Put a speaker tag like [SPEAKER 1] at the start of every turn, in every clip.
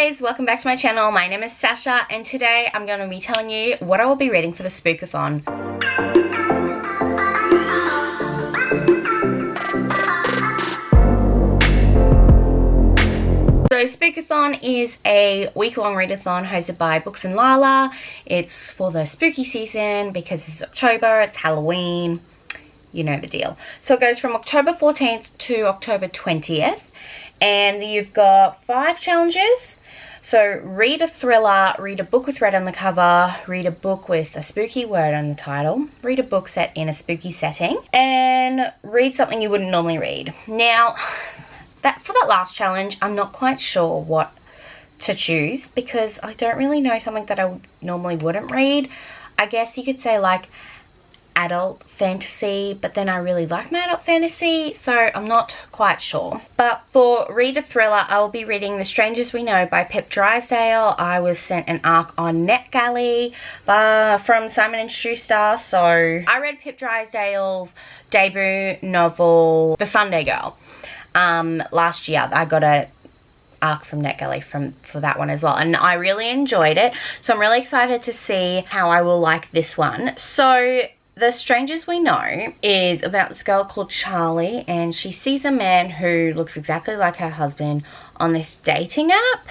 [SPEAKER 1] guys, welcome back to my channel. My name is Sasha and today I'm going to be telling you what I will be reading for the Spookathon. So Spookathon is a week-long readathon hosted by Books and Lala. It's for the spooky season because it's October, it's Halloween, you know the deal. So it goes from October 14th to October 20th. And you've got 5 challenges. So read a thriller, read a book with red on the cover, read a book with a spooky word on the title, read a book set in a spooky setting, and read something you wouldn't normally read. Now, for that last challenge, I'm not quite sure what to choose because I don't really know something that I normally wouldn't read. I guess you could say like adult fantasy, but then I really like my adult fantasy, so I'm not quite sure. But for read a thriller, I will be reading The Strangers We Know by Pip Drysdale. I was sent an ARC on NetGalley from Simon & Schuster, so I read Pip Drysdale's debut novel, The Sunday Girl, last year. I got a ARC from NetGalley for that one as well, and I really enjoyed it, so I'm really excited to see how I will like this one. So The Strangers We Know is about this girl called Charlie, and she sees a man who looks exactly like her husband on this dating app.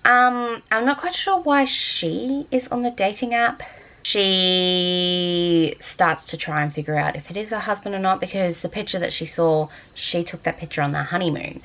[SPEAKER 1] I'm not quite sure why she is on the dating app. She starts to try and figure out if it is her husband or not, because the picture that she saw, she took that picture on their honeymoon.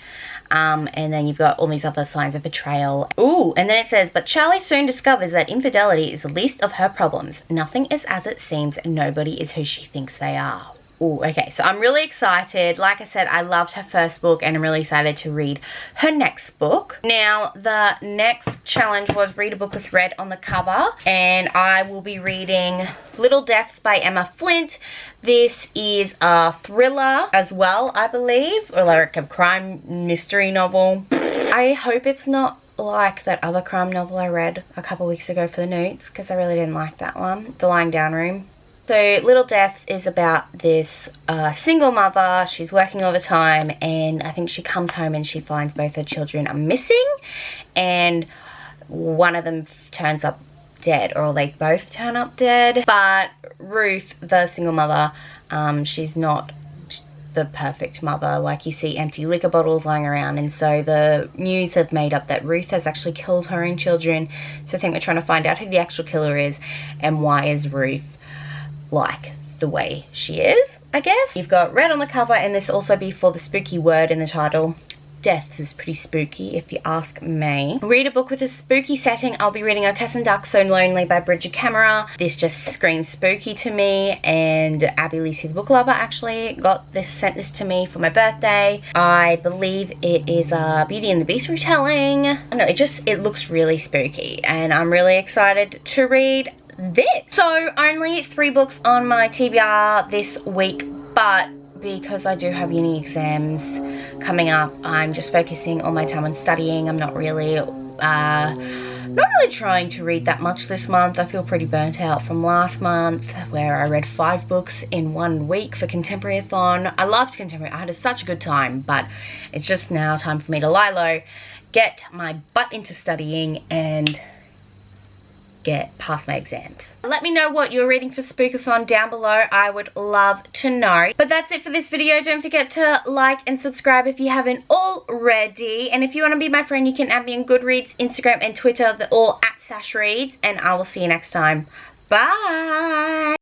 [SPEAKER 1] And then you've got all these other signs of betrayal. Ooh, and then it says, but Charlie soon discovers that infidelity is the least of her problems. Nothing is as it seems and nobody is who she thinks they are. Ooh, okay, so I'm really excited. Like I said, I loved her first book and I'm really excited to read her next book. Now, the next challenge was read a book with red on the cover, and I will be reading Little Deaths by Emma Flint. This is a thriller as well, I believe, or like a crime mystery novel. I hope it's not like that other crime novel I read a couple weeks ago for the notes, because I really didn't like that one, The Lying Down Room. So Little Deaths is about this single mother. She's working all the time, and I think she comes home and she finds both her children are missing, and one of them turns up dead, or they both turn up dead. But Ruth, the single mother, she's not the perfect mother. Like, you see empty liquor bottles lying around, and so the news have made up that Ruth has actually killed her own children. So I think we're trying to find out who the actual killer is and why is Ruth like the way she is, I guess. You've got red on the cover, and this also be for the spooky word in the title. Deaths is pretty spooky if you ask me. Read a book with a spooky setting. I'll be reading O Cass and Duck So Lonely by Bridget Camera. This just screams spooky to me, and Abby Lucy the Book Lover actually sent this to me for my birthday. I believe it is a Beauty and the Beast retelling. I don't know, it looks really spooky, and I'm really excited to read this. So only 3 books on my TBR this week, but because I do have uni exams coming up, I'm just focusing all my time on studying. I'm not really trying to read that much this month. I feel pretty burnt out from last month, where I read 5 books in 1 week for Contemporary-a-thon. I loved Contemporary. I had such a good time, but it's just now time for me to lie low, get my butt into studying, and get past my exams. Let me know what you're reading for Spookathon down below. I would love to know. But that's it for this video. Don't forget to like and subscribe if you haven't already. And if you want to be my friend, you can add me on Goodreads, Instagram, and Twitter. They're all at SashReads. And I will see you next time. Bye!